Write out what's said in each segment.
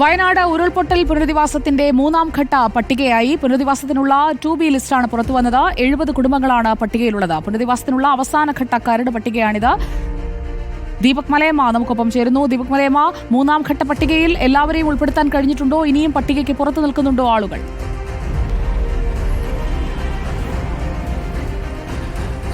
വയനാട് ഉരുൾപൊട്ടൽ പുനരധിവാസത്തിന്റെ മൂന്നാം ഘട്ട പട്ടികയായി. പുനരധിവാസത്തിനുള്ള 2B ലിസ്റ്റാണ് പുറത്തുവന്നത്. 70 കുടുംബങ്ങളാണ് പട്ടികയിലുള്ളത്. പുനരധിവാസത്തിനുള്ള അവസാനഘട്ട കരട് പട്ടികയാണിത്. ദീപക് മലയമ്മ നമുക്കൊപ്പം ചേരുന്നു. ദീപക് മലയമ്മ, മൂന്നാം ഘട്ട പട്ടികയിൽ എല്ലാവരെയും ഉൾപ്പെടുത്താൻ കഴിഞ്ഞിട്ടുണ്ടോ? ഇനിയും പട്ടികയ്ക്ക് പുറത്തു നിൽക്കുന്നുണ്ടോ ആളുകൾ?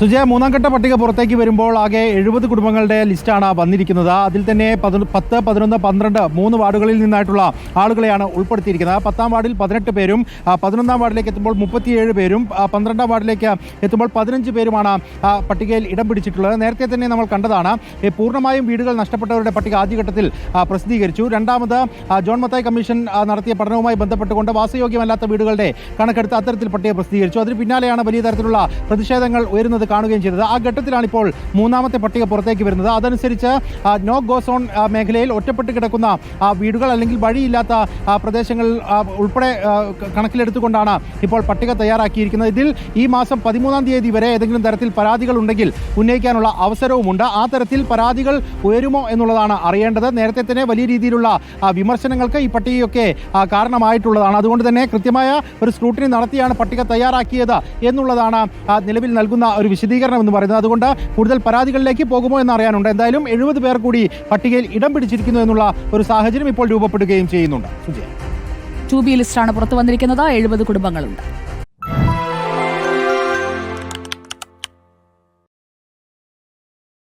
സുജയ, മൂന്നാം ഘട്ട പട്ടിക പുറത്തേക്ക് വരുമ്പോൾ ആകെ 70 കുടുംബങ്ങളുടെ ലിസ്റ്റാണ് വന്നിരിക്കുന്നത്. അതിൽ തന്നെ 10, 11, 12 3 വാർഡുകളിൽ നിന്നായിട്ടുള്ള ആളുകളെയാണ് ഉൾപ്പെടുത്തിയിരിക്കുന്നത്. 10ാം വാർഡിൽ 18 പേരും 11ാം വാർഡിലേക്ക് എത്തുമ്പോൾ 37 പേരും 12ാം വാർഡിലേക്ക് എത്തുമ്പോൾ 15 പേരുമാണ് പട്ടികയിൽ ഇടം പിടിച്ചിട്ടുള്ളത്. നേരത്തെ തന്നെ നമ്മൾ കണ്ടതാണ്, പൂർണ്ണമായും വീടുകൾ നഷ്ടപ്പെട്ടവരുടെ പട്ടിക ആദ്യഘട്ടത്തിൽ പ്രസിദ്ധീകരിച്ചു. രണ്ടാമത് ജോൺ മത്തായി കമ്മീഷൻ നടത്തിയ പഠനവുമായി ബന്ധപ്പെട്ടുകൊണ്ട് വാസയോഗ്യമല്ലാത്ത വീടുകളുടെ കണക്കെടുത്ത് അത്തരത്തിൽ പട്ടിക പ്രസിദ്ധീകരിച്ചു. അതിന് പിന്നാലെയാണ് വലിയ തരത്തിലുള്ള പ്രതിഷേധങ്ങൾ ഉയരുന്നത് കാണുകയും ചെയ്തത്. ആ ഘട്ടത്തിലാണ് ഇപ്പോൾ മൂന്നാമത്തെ പട്ടിക പുറത്തേക്ക് വരുന്നത്. അതനുസരിച്ച് നോ ഗോ സോൺ മേഖലയിൽ ഒറ്റപ്പെട്ട് കിടക്കുന്ന വീടുകൾ അല്ലെങ്കിൽ വഴിയില്ലാത്ത പ്രദേശങ്ങൾ ഉൾപ്പെടെ കണക്കിലെടുത്തുകൊണ്ടാണ് ഇപ്പോൾ പട്ടിക തയ്യാറാക്കിയിരിക്കുന്നത്. ഇതിൽ ഈ മാസം 13ാം തീയതി വരെ ഏതെങ്കിലും തരത്തിൽ പരാതികൾ ഉണ്ടെങ്കിൽ ഉന്നയിക്കാനുള്ള അവസരവുമുണ്ട്. ആ തരത്തിൽ പരാതികൾ ഉയരുമോ എന്നുള്ളതാണ് അറിയേണ്ടത്. നേരത്തെ തന്നെ വലിയ രീതിയിലുള്ള വിമർശനങ്ങൾക്ക് ഈ പട്ടികയൊക്കെ കാരണമായിട്ടുള്ളതാണ്. അതുകൊണ്ട് തന്നെ കൃത്യമായ ഒരു സ്ക്രൂട്ടിനി നടത്തിയാണ് പട്ടിക തയ്യാറാക്കിയത് എന്നുള്ളതാണ് നിലവിൽ നൽകുന്ന ഒരു വിശദീകരണം എന്ന് പറയുന്നത്. അതുകൊണ്ട് കൂടുതൽ പരാതികളിലേക്ക് പോകുമോ എന്ന് അറിയാനുണ്ട്. എന്തായാലും 70 പേർ കൂടി പട്ടികയിൽ ഇടം പിടിച്ചിരിക്കുന്നു എന്നുള്ള ഒരു സാഹചര്യം ഇപ്പോൾ രൂപപ്പെടുകയും ചെയ്യുന്നുണ്ട്. 2B ലിസ്റ്റാണ് പുറത്തു വന്നിരിക്കുന്നത്. 70 കുടുംബങ്ങളുണ്ട്.